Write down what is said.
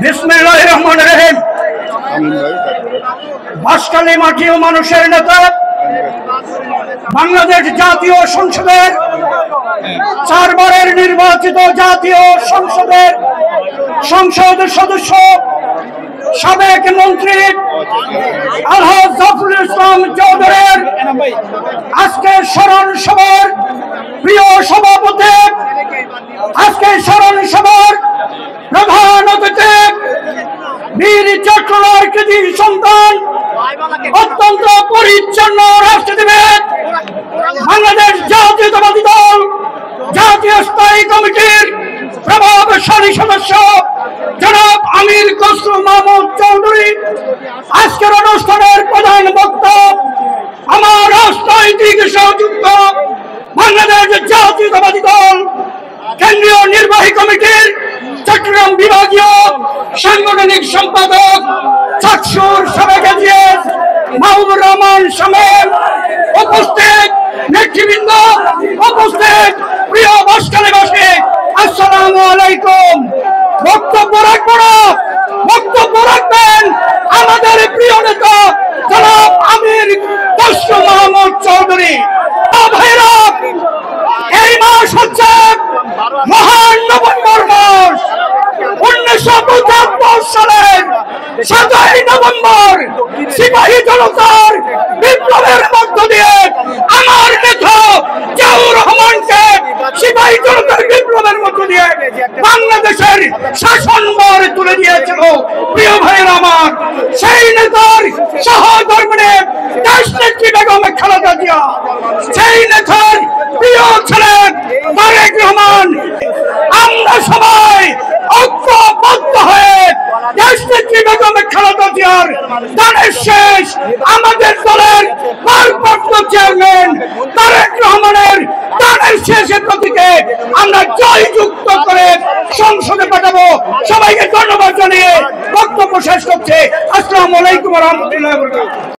বিসমিল্লাহির রহমানির রহিম। বাঁশখালী মাটি ও মানুষের নেতা, বাংলাদেশ জাতীয় সংসদের 4 বারের নির্বাচিত জাতীয় সংসদের সংসদ সদস্য, সাবেক মন্ত্রী আলহাজ জাফরুল ইসলাম চৌধুরীর আজকের স্মরণ সভার প্রিয় সভাপতি, আজকের স্মরণ সভার প্রধান অতিথি, বীর চক্রর কৃতি সন্তান, অত্যন্ত পরিচ্ছন্ন রাষ্ট্রবিদ, বাংলাদেশ জাতীয়তাবাদী দল জাতীয় স্থায়ী কমিটির প্রভাবশালী সদস্য জনাব আমির খসরু মাহমুদ চৌধুরী আজকের অনুষ্ঠানের প্রধান বক্তা, আমার রাজনৈতিক সহযোগিত বাংলাদেশ জাতীয়তাবাদী দল কেন্দ্রীয় নির্বাহী কমিটির চট্টগ্রাম বিভাগীয় সাংগঠনিক সম্পাদক চাকসুর সাবেক এজিএস মাহবুবুর রহমান সামেল, উপস্থিত নেতৃবৃন্দ, উপস্থিত প্রিয় বাঁশখালীবাসী, আসসালামু আলাইকুম। বক্তব্য রাখবেন আমাদের প্রিয় নেতা জনাব আমির খসরু মাহমুদ চৌধুরী। ভাইরা, এই মাস হচ্ছে মহান নভেম্বর মাস। 1975 সালের 7ই নভেম্বর সিপাহী জনতার বিপ্লবের মধ্য দিয়ে আমার নেতা জিয়াউর রহমানকে সিপাহী জনতার বিপ্লবের মধ্য দিয়ে বাংলাদেশের শাসনভার তুলে দিয়েছিল। প্রিয় ভাইয়েরা আমার, সেই নেতার সহধর্মিণী দেশনেত্রী বেগম খালেদা জিয়া, সেই নেতার প্রিয় ছেলে তারেক রহমান, আমরা সবাই ঐক্যবদ্ধ হয়ে দেশনেত্রী বেগম খালেদা জিয়ার দানের শেষ আমাদের দলের ভারপ্রাপ্ত চেয়ারম্যান তারেক রহমানের দানের শেষের প্রতীকে আমরা জয়যুক্ত করে সংসদে পাঠাবো। সবাইকে ধন্যবাদ জানিয়ে বক্তব্য শেষ করছে। আসসালামু আলাইকুম ওয়া রাহমাতুল্লাহি ওয়া বারাকাতুহু।